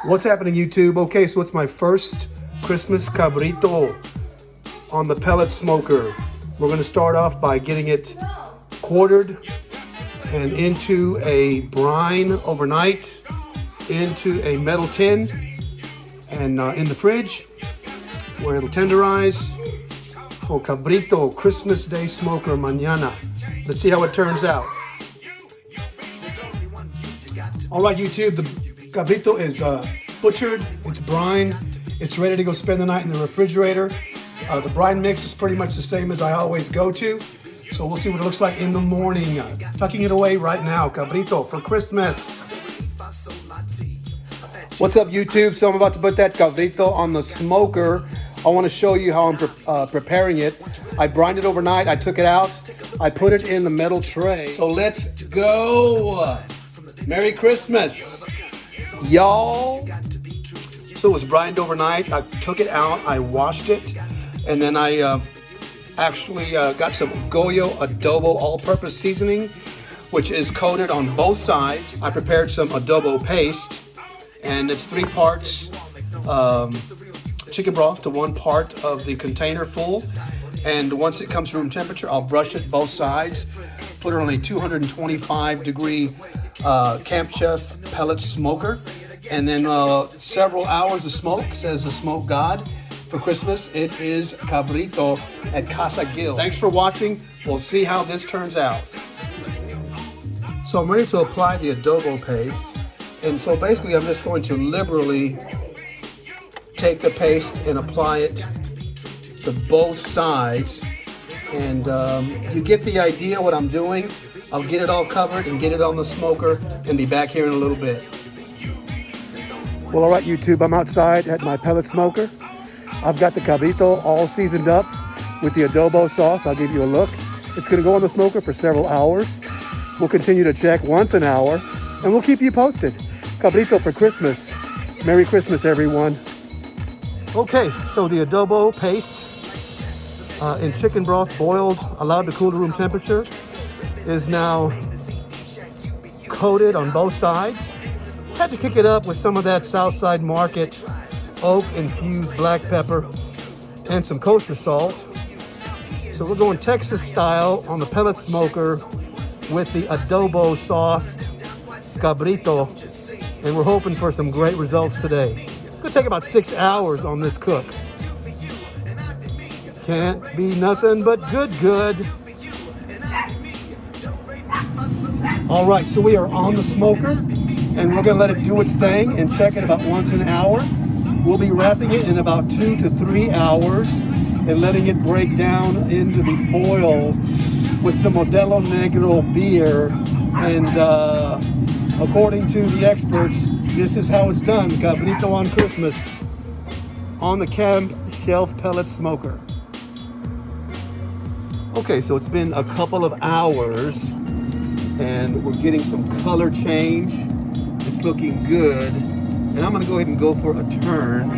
What's happening, YouTube? Okay, so it's my first Christmas Cabrito on the pellet smoker. We're going to start off by getting it quartered and into a brine overnight, into a metal tin, and in the fridge where it'll tenderize for Cabrito Christmas Day smoker mañana. Let's see how it turns out. All right, YouTube, the Cabrito is butchered, it's brined, it's ready to go spend the night in the refrigerator. The brine mix is pretty much the same as I always go to, so we'll see what it looks like in the morning. Tucking it away right now, Cabrito for Christmas. What's up, YouTube? So I'm about to put that Cabrito on the smoker. I want to show you how I'm preparing it. I brined it overnight, I took it out, I put it in the metal tray. So let's go! Merry Christmas, y'all. So it was brined overnight. I took it out, I washed it, and then I actually got some Goyo adobo all-purpose seasoning, which is coated on both sides. I prepared some adobo paste, and it's 3 parts chicken broth to 1 part of the container full. And once it comes to room temperature, I'll brush it both sides, put it on a 225 degree Camp Chef pellet smoker, and then several hours of smoke, says the smoke god. For Christmas, it is Cabrito at Casa Gil. Thanks for watching. We'll see how this turns out. So I'm ready to apply the adobo paste, and so basically I'm just going to liberally take the paste and apply it to both sides, and you get the idea what I'm doing. I'll get it all covered and get it on the smoker and be back here in a little bit. Well, all right, YouTube, I'm outside at my pellet smoker. I've got the Cabrito all seasoned up with the adobo sauce. I'll give you a look. It's gonna go on the smoker for several hours. We'll continue to check once an hour, and we'll keep you posted. Cabrito for Christmas. Merry Christmas, everyone. Okay, so the adobo paste in chicken broth, boiled, allowed to cool to room temperature, is now coated on both sides. Had to kick it up with some of that Southside Market oak infused black pepper and some kosher salt. So we're going Texas style on the pellet smoker with the adobo sauced Cabrito, and we're hoping for some great results today. It's gonna take about 6 hours on this cook. Can't be nothing but good. All right, so we are on the smoker, and we're gonna let it do its thing and check it about once an hour. We'll be wrapping it in about 2 to 3 hours and letting it break down into the foil with some Modelo Negro beer. And according to the experts, this is how it's done. Cabrito on Christmas on the Camp Chef pellet smoker. Okay, so it's been a couple of hours and we're getting some color change. It's looking good. And I'm gonna go ahead and go for a turn.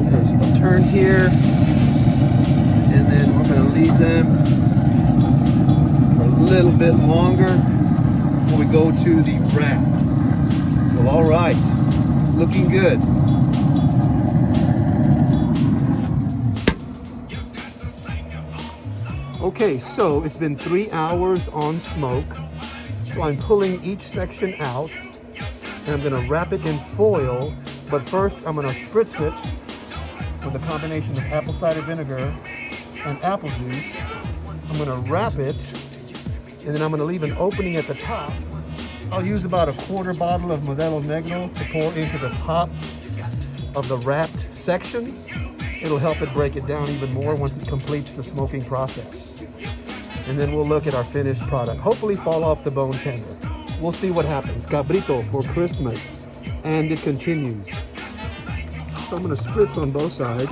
There's a turn here. And then we're gonna leave them for a little bit longer before we go to the wrap. Well, all right, looking good. Okay, so it's been 3 hours on smoke. So I'm pulling each section out and I'm gonna wrap it in foil, but first I'm gonna spritz it with a combination of apple cider vinegar and apple juice. I'm gonna wrap it, and then I'm gonna leave an opening at the top. I'll use about a 1/4 bottle of Modelo Negro to pour into the top of the wrapped section. It'll help it break it down even more once it completes the smoking process. And then we'll look at our finished product. Hopefully fall off the bone tender. We'll see what happens. Cabrito for Christmas, and it continues. So I'm gonna spritz on both sides.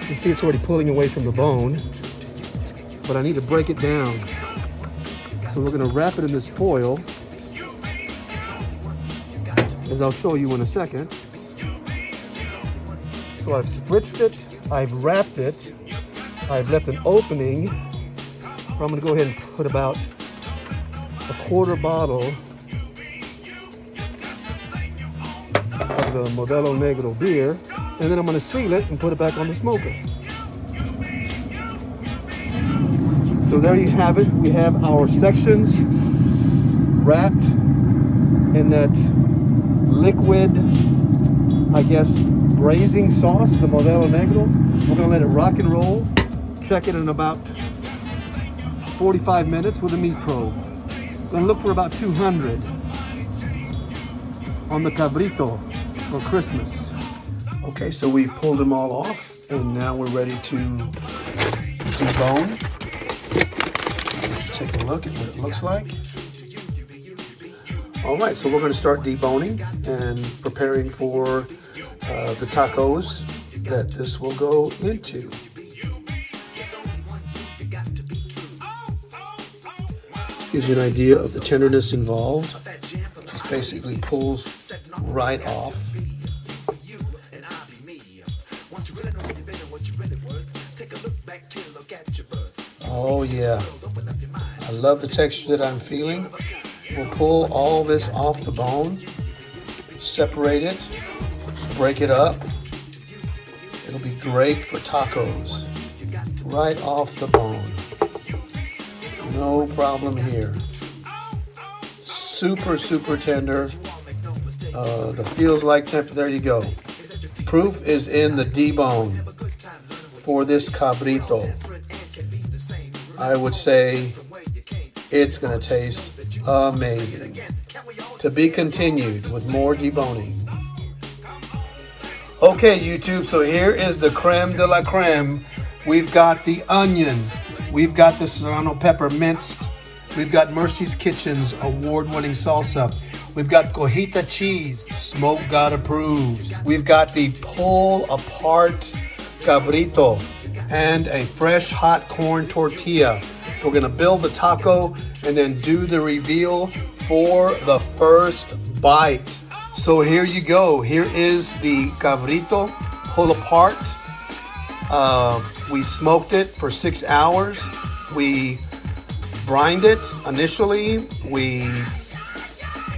You can see it's already pulling away from the bone, but I need to break it down. So we're gonna wrap it in this foil, as I'll show you in a second. So I've spritzed it, I've wrapped it, I've left an opening. I'm gonna go ahead and put about a quarter bottle of the Modelo Negro beer, and then I'm gonna seal it and put it back on the smoker. So there you have it. We have our sections wrapped in that liquid, I guess, braising sauce, the Modelo Negro. We're gonna let it rock and roll. Check it in about 45 minutes with a meat probe. Gonna look for about 200 on the Cabrito for Christmas. Okay, so we've pulled them all off, and now we're ready to debone. Take a look at what it looks like. All right, so we're going to start deboning and preparing for the tacos that this will go into. This gives you an idea of the tenderness involved. Just basically pulls right off. Oh yeah, I love the texture that I'm feeling. We'll pull all this off the bone, separate it, break it up. It'll be great for tacos. Right off the bone. No problem here. Super, super tender. The feels like temperature, there you go. Proof is in the debone for this Cabrito. I would say it's going to taste amazing. To be continued with more deboning. Okay, YouTube, so here is the creme de la creme. We've got the onion. We've got the serrano pepper minced. We've got Mercy's Kitchen's award-winning salsa. We've got cojita cheese, Smoke God approves. We've got the pull-apart Cabrito and a fresh hot corn tortilla. We're gonna build the taco and then do the reveal for the first bite. So here you go. Here is the Cabrito pull apart. We smoked it for 6 hours. We brined it initially. We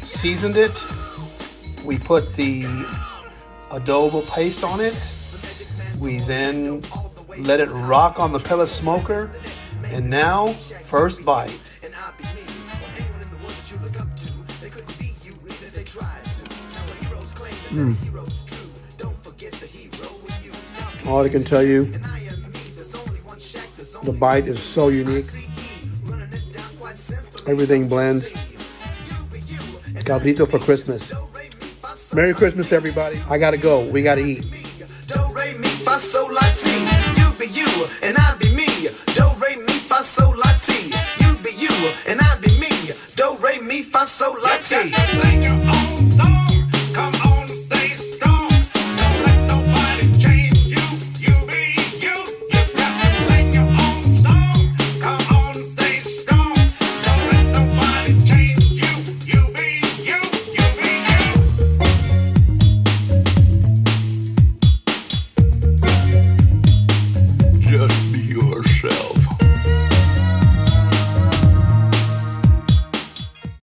seasoned it. We put the adobo paste on it. We then let it rock on the pellet smoker. And now, first bite. All I can tell you, the bite is so unique. Everything blends. Cabrito for Christmas. Merry Christmas, everybody. I gotta go. We gotta eat. Do, re, mi, fa, sol, la, ti. You be you, and I be me. Do, re, mi, fa, sol, la, ti. You be you, and I be me. Do, re, mi, fa, sol, la, ti.